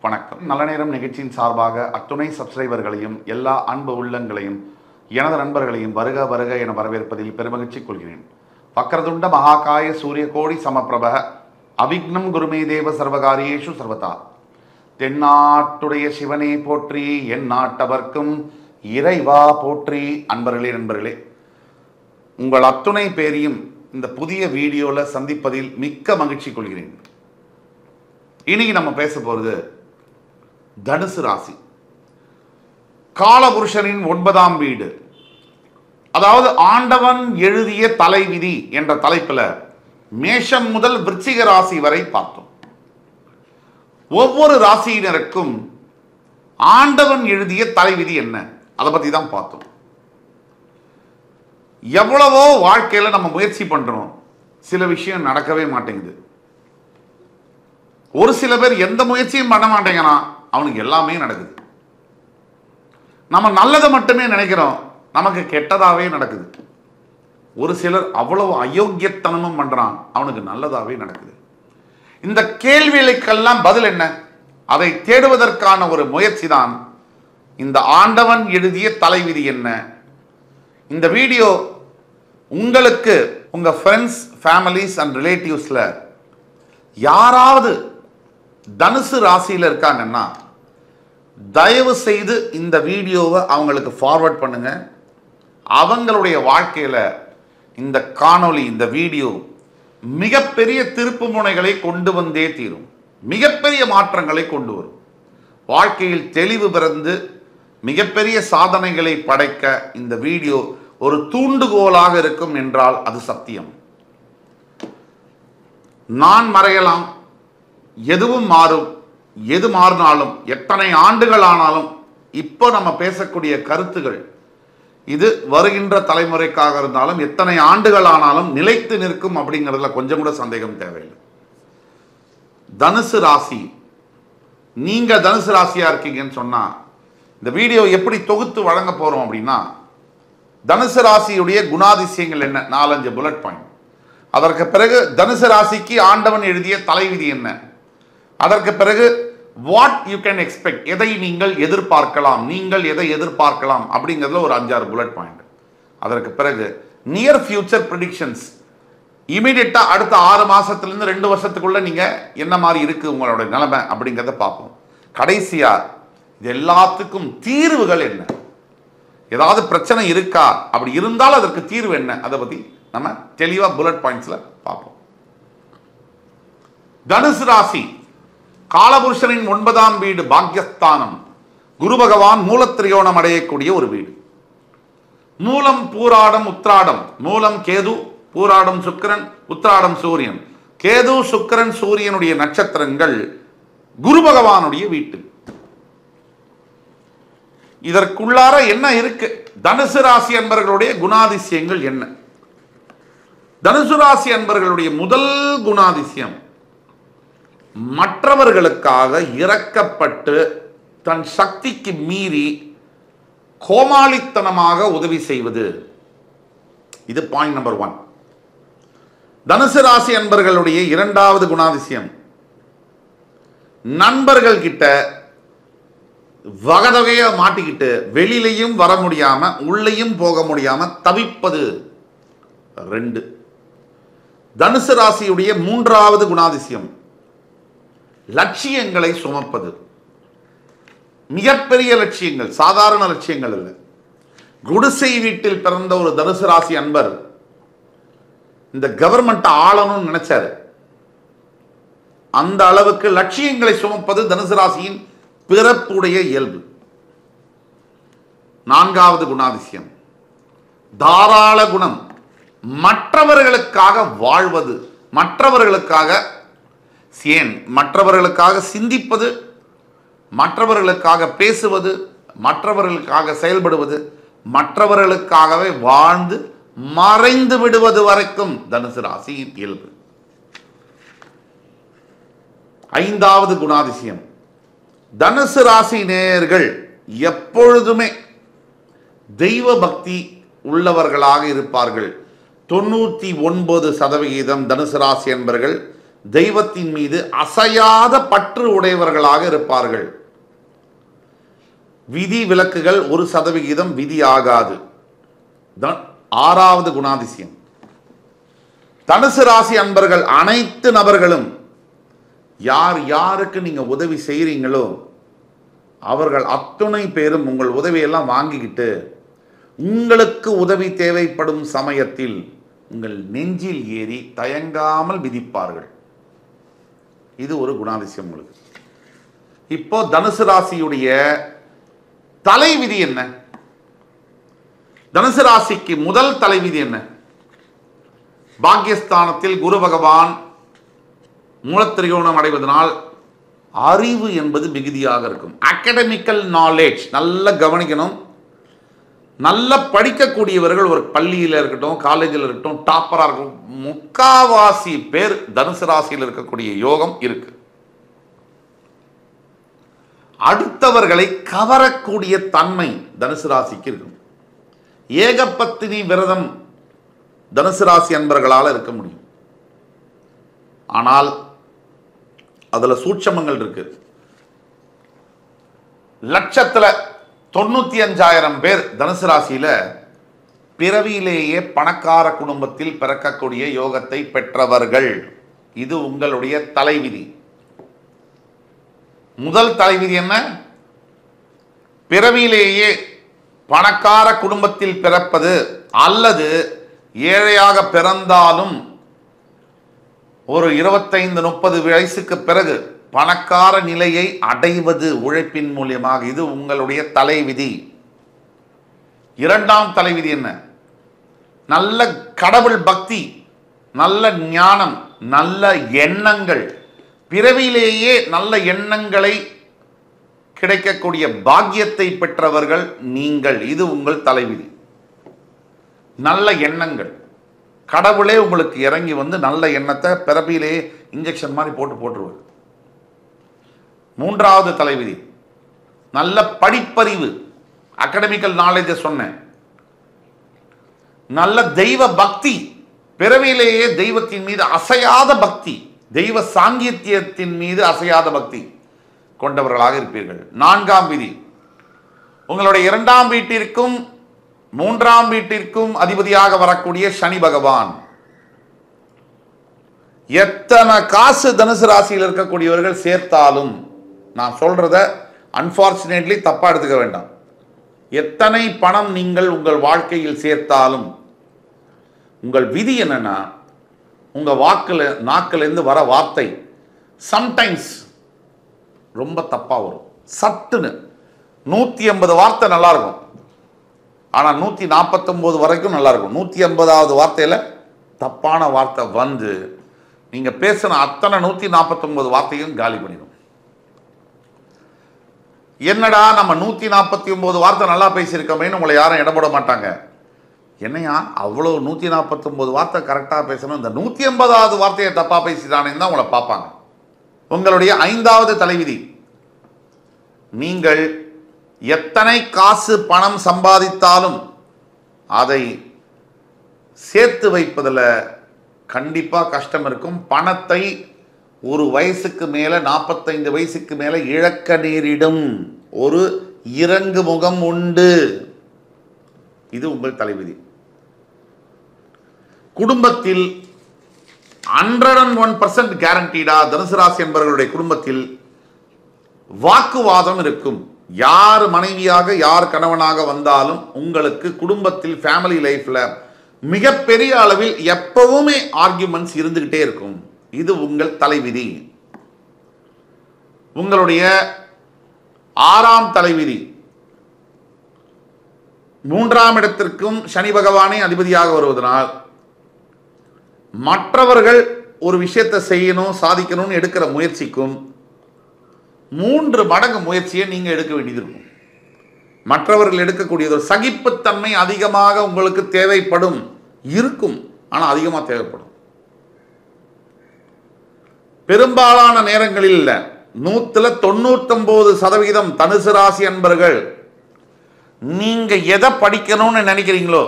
வணக்கம். நல்ல நேரம் நிகழ்ச்சியின் சார்பாக அத்துணை சப்ஸ்கிரைபர்களையும் எல்லா அன்பு உள்ளங்களையும் எனது நண்பர்களையும் வருக வருக என வரவேற்பதில் பெருமகிழ்ச்சி கொள்கிறேன். வக்ரதுண்ட மகாகாய சூரிய கோடி சமப்பிரப அவிக்னம் குருமே தேவ சர்வகாரியேஷு சர்வதா. தென்னாட்டுடைய சிவனே போற்றி, என் நாட்டவர்க்கும் இறைவா போற்றி. அன்பர்களே, நண்பர்களே, உங்கள் அத்துணை பேரையும் இந்த புதிய வீடியோவில் சந்திப்பதில் மிக்க மகிழ்ச்சி கொள்கிறேன். இன்னைக்கு நம்ம பேச போகிறது தனுசு ராசி, காலபுருஷனின் 9ஆம் வீடு, அதாவது ஆண்டவன் எழுதிய தலைவிதி என்ற தலைப்பில் மேஷம் முதல் விருச்சிக ராசி வரை பார்த்தோம். ஒவ்வொரு ராசியினருக்கும் ஆண்டவன் எழுதிய தலைவிதி என்ன, அதை பற்றி தான் பார்த்தோம். எவ்வளவோ வாழ்க்கையில் நம்ம முயற்சி பண்றோம், சில விஷயம் நடக்கவே மாட்டேங்குது. ஒரு சில பேர் எந்த முயற்சியும் பண்ண மாட்டேங்கிறான், அவனுக்கு எல்லாமே நடக்குது. நம்ம நல்லதை மட்டுமே நினைக்கிறோம், நமக்கு கெட்டதாவே நடக்குது. ஒரு சிலர் அவ்வளவு அயோக்கியத்தனமும் பண்றான், அவனுக்கு நல்லதாவே நடக்குது. இந்த கேள்விகளுக்கெல்லாம் பதில் என்ன, அதை தேடுவதற்கான ஒரு முயற்சி தான் இந்த ஆண்டவன் எழுதிய தலைவிதி என்ன. இந்த வீடியோ உங்களுக்கு உங்க ஃப்ரெண்ட்ஸ், ஃபேமிலிஸ் அண்ட் ரிலேட்டிவ்ஸ்ல யாராவது தனுசு ராசியில் இருக்காங்கன்னா தயவு செய்து இந்த வீடியோவை அவங்களுக்கு ஃபார்வர்ட் பண்ணுங்க. அவங்களுடைய வாழ்க்கையில இந்த காணொளி, இந்த வீடியோ மிகப்பெரிய திருப்பு முனைகளை கொண்டு வந்தே தீரும், மிகப்பெரிய மாற்றங்களை கொண்டு வரும். வாழ்க்கையில் தெளிவு பிறந்து மிகப்பெரிய சாதனைகளை படைக்க இந்த வீடியோ ஒரு தூண்டுகோலாக இருக்கும் என்றால் அது சத்தியம். நான் மறையலாம், எதுவும் மாறும். எது மாறினாலும், எத்தனை ஆண்டுகள் ஆனாலும், இப்போ நம்ம பேசக்கூடிய கருத்துகள் இது வருகின்ற தலைமுறைக்காக இருந்தாலும் எத்தனை ஆண்டுகள் ஆனாலும் நிலைத்து நிற்கும் அப்படிங்கிறதுல கொஞ்சம் கூட சந்தேகம் தேவையில்லை. தனுசு ராசி, நீங்க தனுசு ராசியா இருக்கீங்கன்னு சொன்னா இந்த வீடியோ எப்படி தொகுத்து வழங்க போறோம் அப்படின்னா, தனுசு ராசியுடைய குணாதிசயங்கள் என்ன, 4-5 புல்லட் பாயிண்ட். அதற்கு பிறகு தனுசு ராசிக்கு ஆண்டவன் எழுதிய தலைவிதி என்ன, அதற்கு பிறகு வாட் யூ கேன் எக்ஸ்பெக்ட், எதை நீங்கள் எதிர்பார்க்கலாம், நீங்கள் எதை எதிர்பார்க்கலாம் அப்படிங்கிறதுல ஒரு 5-6 புல்லட் பாயிண்ட். அதற்கு பிறகு நியர் ஃபியூச்சர் ப்ரெடிக்ஷன்ஸ், இமீடியட்டா அடுத்த 6 மாசத்திலிருந்து 2 வருஷத்துக்குள்ள நீங்க என்ன மாதிரி இருக்கு உங்களோட நிலைமை அப்படிங்கிறத பார்ப்போம். கடைசியா இது எல்லாத்துக்கும் தீர்வுகள் என்ன, ஏதாவது பிரச்சனை இருக்கா, அப்படி இருந்தால் அதற்கு தீர்வு என்ன, அதை பத்தி நம்ம தெளிவா புல்லட் பாயிண்ட்ஸ்ல பார்ப்போம். தனுசு ராசி காலபுருஷனின் 9ஆம் வீடு, பாக்யஸ்தானம். குரு பகவான் மூலத்திரியோணம் அடையக்கூடிய ஒரு வீடு. மூலம், பூராடம், உத்திராடம். மூலம் கேது, பூராடம் சுக்கிரன், உத்திராடம் சூரியன். கேது, சுக்கிரன், சூரியனுடைய நட்சத்திரங்கள் குரு பகவானுடைய வீட்டு. இதற்குள்ளார என்ன இருக்கு, தனுசு ராசி அன்பர்களுடைய குணாதிசயங்கள் என்ன? தனுசு ராசி அன்பர்களுடைய முதல் குணாதிசயம், மற்றவர்களுக்காக இரக்கப்பட்டு தன் சக்திக்கு மீறி கோமாளித்தனமாக உதவி செய்வது. இது பாயிண்ட் நம்பர் 1. தனுசு ராசி அன்பர்களுடைய 2வது குணாதிசயம், நண்பர்கள் கிட்ட வகதகைய மாட்டிக்கிட்டு வெளியிலையும் வர முடியாம உள்ளேயும் போக முடியாம தவிப்பது. 2. தனுசு ராசியுடைய 3வது குணாதிசயம், லட்சியங்களை சுமப்பது. மிகப்பெரிய லட்சியங்கள், சாதாரண லட்சியங்கள் அல்ல. குடிசை வீட்டில் பிறந்த ஒரு தனுசு ராசி அன்பர் இந்த கவர்மெண்ட் ஆளணும்னு நினைச்சாரு. அந்த அளவுக்கு லட்சியங்களை சுமப்பது தனுசு ராசியின் பிறப்புடைய இயல்பு. 4வது குணாதிசயம், தாராள குணம். மற்றவர்களுக்காக வாழ்வது, மற்றவர்களுக்காக சிந்திப்பது, மற்றவர்களுக்காக பேசுவது, மற்றவர்களுக்காக செயல்படுவது, மற்றவர்களுக்காகவே வாழ்ந்து மறைந்து விடுவது வரைக்கும் தனுசு ராசியின் இயல்பு. 5வது குணாதிசயம், தனுசு ராசி நேயர்கள் எப்பொழுதுமே தெய்வ பக்தி உள்ளவர்களாக இருப்பார்கள். 99% தனுசு ராசி என்பர்கள் தெய்வத்தின் மீது அசையாத பற்று உடையவர்களாக இருப்பார்கள். விதி விலக்குகள் 1% விதி ஆகாது. ஆறாவது குணாதிசயம். தனுசு ராசி அன்பர்கள் அனைத்து நபர்களும் யார் யாருக்கு நீங்க உதவி செய்றீங்களோ அவர்கள் அத்துணை பேரும் உங்கள் உதவியெல்லாம் வாங்கிக்கிட்டு உங்களுக்கு உதவி தேவைப்படும் சமயத்தில் உங்கள் நெஞ்சில் ஏறி தயங்காமல் விதிப்பார்கள். இது ஒரு குணாதிசயம் உங்களுக்கு. இப்போ தனுசு ராசியுடைய தலைவிதி என்ன? தனுசு ராசிக்கு முதல் தலைவிதி என்ன? பாக்கியஸ்தானத்தில் குரு பகவான் மூலத்திரிகோணம் அடைவதனால் அறிவு என்பது மிகுதியாக இருக்கும். அகாடமிக்கல் நாலேஜ் நல்ல கவனிக்கணும். நல்ல படிக்கக்கூடியவர்கள் ஒரு பள்ளியில் இருக்கட்டும், காலேஜில் இருக்கட்டும், டாப்பராக இருக்கட்டும், முக்காவாசி பேர் தனுசு ராசியில் இருக்கக்கூடிய யோகம் இருக்கு. அடுத்தவர்களை கவரக்கூடிய தன்மை தனுசு ராசிக்கு இருக்கும். ஏகபத்தினி விரதம் தனுசு ராசி அன்பர்களால் இருக்க முடியும். ஆனால் அதுல சூட்சமங்கள் இருக்கு. லட்சத்துல 95,000 பேர் தனுசு ராசியில பிறவியிலேயே பணக்கார குடும்பத்தில் பிறக்கக்கூடிய யோகத்தை பெற்றவர்கள். இது உங்களுடைய தலைவிதி. முதல் தலைவிதி என்ன? பிறவியிலேயே பணக்கார குடும்பத்தில் பிறப்பது அல்லது ஏழையாக பிறந்தாலும் ஒரு 25-30 வயசுக்கு பிறகு பணக்கார நிலையை அடைவது உழைப்பின் மூலியமாக. இது உங்களுடைய தலைவிதி. இரண்டாம் தலைவிதி என்ன? நல்ல கடவுள் பக்தி, நல்ல ஞானம், நல்ல எண்ணங்கள், பிறவியிலேயே நல்ல எண்ணங்களை கிடைக்கக்கூடிய பாக்கியத்தை பெற்றவர்கள் நீங்கள். இது உங்கள் தலைவிதி. நல்ல எண்ணங்கள், கடவுளே உங்களுக்கு இறங்கி வந்து நல்ல எண்ணத்தை பிறப்பிலேயே இன்ஜெக்ஷன் மாதிரி போட்டுருவார். மூன்றாவது தலைவிதி நல்ல படிப்பறிவு, அகாடமிக்கல் நாலேஜ் சொன்னேன். நல்ல தெய்வ பக்தி, பிறவியிலேயே தெய்வத்தின் மீது அசையாத பக்தி, தெய்வ சாங்கியத்தியத்தின் மீது அசையாத பக்தி கொண்டவர்களாக இருப்பீர்கள். நான்காம் விதி, உங்களுடைய 2ஆம் வீட்டிற்கும் 3ஆம் வீட்டிற்கும் அதிபதியாக வரக்கூடிய சனி பகவான். எத்தனை காசு தனுசு ராசியில் இருக்கக்கூடியவர்கள் சேர்த்தாலும், நான் சொல்றத அன்பார்ச்சுனேட்லி தப்பா எடுத்துக்க வேண்டாம், எத்தனை பணம் நீங்கள் உங்கள் வாழ்க்கையில் சேர்த்தாலும் உங்கள் விதி என்னன்னா, உங்க நாக்கிலிருந்து வர வார்த்தை சம்டைம்ஸ் ரொம்ப தப்பா வரும். சட்டுன்னு 180 வார்த்தை நல்லா இருக்கும், ஆனா 149 வரைக்கும் நல்லா இருக்கும். 180வது வார்த்தையில தப்பான வார்த்தை வந்து நீங்க பேசின அத்தனை 149 வார்த்தையும் காலி பண்ணிடும். என்னடா நம்ம 149 வார்த்தை நல்லா பேசியிருக்கோமேன்னு உங்களை யாரும் இடப்பட மாட்டாங்க. என்னையா அவ்வளோ 149 வார்த்தை கரெக்டாக பேசணும், இந்த 180வது வார்த்தையை தப்பா பேசிட்டானேன்னு தான் உங்களை பார்ப்பாங்க. உங்களுடைய 5வது தலைவிதி, நீங்கள் எத்தனை காசு பணம் சம்பாதித்தாலும் அதை சேர்த்து வைப்பதில் கண்டிப்பாக கஷ்டம் இருக்கும். பணத்தை ஒரு வயசுக்கு மேலே 45 வயசுக்கு மேலே இழக்க நேரிடும். ஒரு இறங்கு முகம் உண்டு. இது உங்கள் தலைவிதி. குடும்பத்தில் 101% கேரண்டீடா தனுசு ராசி என்பவர்களுடைய குடும்பத்தில் வாக்குவாதம் இருக்கும். யார் மனைவியாக யார் கணவனாக வந்தாலும் உங்களுக்கு குடும்பத்தில் ஃபேமிலி லைஃப்ல மிகப்பெரிய அளவில் எப்பவுமே ஆர்கியூமெண்ட்ஸ் இருந்துகிட்டே இருக்கும். இது உங்கள் தலைவிதி. உங்களுடைய 6ஆம் தலைவிதி, 3ஆம் இடத்திற்கும் சனி பகவானே அதிபதியாக வருவதனால் மற்றவர்கள் ஒரு விஷயத்தை செய்யணும் சாதிக்கணும்னு எடுக்கிற முயற்சிக்கும் 3 மடங்கு முயற்சியை நீங்க எடுக்க வேண்டியது இருக்கும். மற்றவர்கள் எடுக்கக்கூடியது சகிப்புத்தன்மை அதிகமாக உங்களுக்கு தேவைப்படும் இருக்கும், ஆனா அதிகமாக தேவைப்படும். பெரும்பாலான நேரங்களில் 199% தனுசு ராசி அன்பர்கள் நீங்க எதை படிக்கணும்னு நினைக்கிறீங்களோ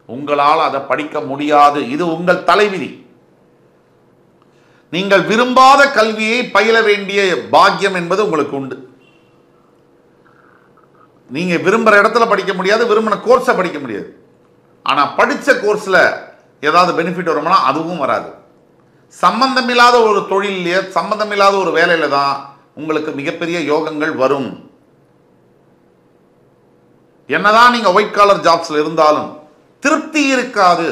உங்களால் அதை படிக்க முடியாது. இது உங்கள் தலைவிதி. நீங்கள் விரும்பாத கல்வியை பயில வேண்டிய பாக்கியம் என்பது உங்களுக்கு உண்டு. நீங்க விரும்புற இடத்துல படிக்க முடியாது, விரும்பின கோர்ஸை படிக்க முடியாது. ஆனா படிச்ச கோர்ஸ்ல ஏதாவது பெனிஃபிட் வருமானா அதுவும் வராது. சம்பந்தமில்லாத ஒரு தொழிலே, சம்பந்தமில்லாத ஒரு வேலையில தான் உங்களுக்கு மிகப்பெரிய யோகங்கள் வரும். என்னதான் நீங்க ஒயிட் காலர் ஜாப்ஸ்ல இருந்தாலும் திருப்தி இருக்காது.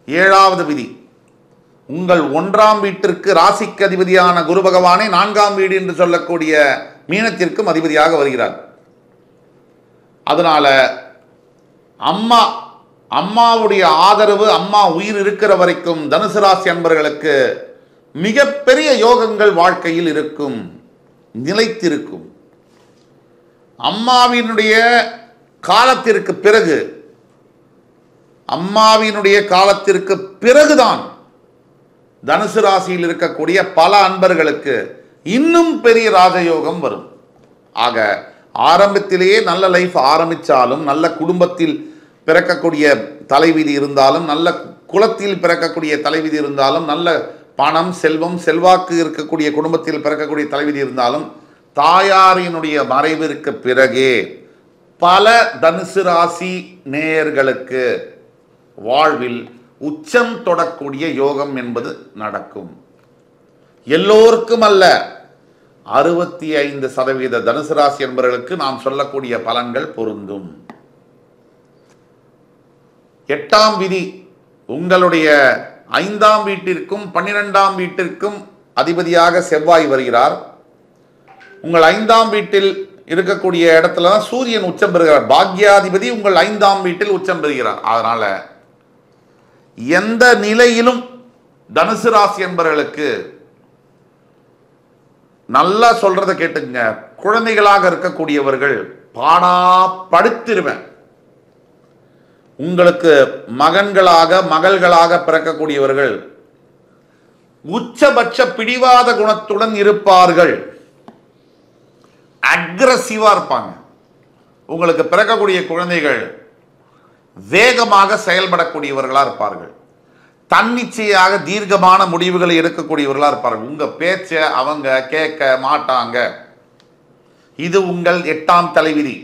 7வது விதி, உங்கள் 1ஆம் வீட்டிற்கு ராசிக்கு அதிபதியான குரு பகவானே 4ஆம் வீடு என்று சொல்லக்கூடிய மீனத்திற்கும் அதிபதியாக வருகிறார். அதனால அம்மாவுடைய ஆதரவு, அம்மா உயிர் இருக்கிற வரைக்கும் தனுசு ராசி அன்பர்களுக்கு மிகப்பெரிய யோகங்கள் வாழ்க்கையில் இருக்கும், நிலைத்திருக்கும். அம்மாவினுடைய காலத்திற்கு பிறகுதான் தனுசு ராசியில் இருக்கக்கூடிய பல அன்பர்களுக்கு இன்னும் பெரிய ராஜயோகம் வரும். ஆக ஆரம்பத்திலேயே நல்ல லைஃப் ஆரம்பித்தாலும், நல்ல குடும்பத்தில் பிறக்கக்கூடிய தலைவிதி இருந்தாலும், நல்ல குலத்தில் பிறக்கக்கூடிய தலைவிதி இருந்தாலும், நல்ல பணம் செல்வம் செல்வாக்கு இருக்கக்கூடிய குடும்பத்தில் பிறக்கக்கூடிய தலைவிதி இருந்தாலும், தாயாரினுடைய மறைவிற்கு பிறகே பல தனுசு ராசி நேயர்களுக்கு வாழ்வில் உச்சம் தொடக்கூடிய யோகம் என்பது நடக்கும். எல்லோருக்கும் அல்ல, 65% தனுசு ராசி என்பவர்களுக்கு நாம் சொல்லக்கூடிய பலன்கள் பொருந்தும். 8ஆம் விதி, உங்களுடைய 5ஆம் வீட்டிற்கும் 12ஆம் வீட்டிற்கும் அதிபதியாக செவ்வாய் வருகிறார். உங்கள் 5ஆம் வீட்டில் இருக்கக்கூடிய இடத்துல தான் சூரியன் உச்சம் பெறுகிறார். பாக்யாதிபதி உங்கள் 5ஆம் வீட்டில் உச்சம் பெறுகிறார். அதனால எந்த நிலையிலும் தனுசு ராசி என்பவர்களுக்கு நல்லா சொல்றதை கேட்டுங்க, குழந்தைகளாக இருக்கக்கூடியவர்கள் பாடா படுத்திருவேன். உங்களுக்கு மகன்களாக மகள்களாக பிறக்கக்கூடியவர்கள் உச்சபட்ச பிடிவாத குணத்துடன் இருப்பார்கள், அக்ரஸிவா இருப்பாங்க. உங்களுக்கு பிறக்கக்கூடிய குழந்தைகள் வேகமாக செயல்படக்கூடியவர்களா இருப்பார்கள், தன்னிச்சையாக தீர்க்கமான முடிவுகளை எடுக்கக்கூடியவர்களா இருப்பார்கள். உங்க பேச்ச அவங்க கேட்க மாட்டாங்க. இது உங்கள் 8ஆம் தலைவிதி.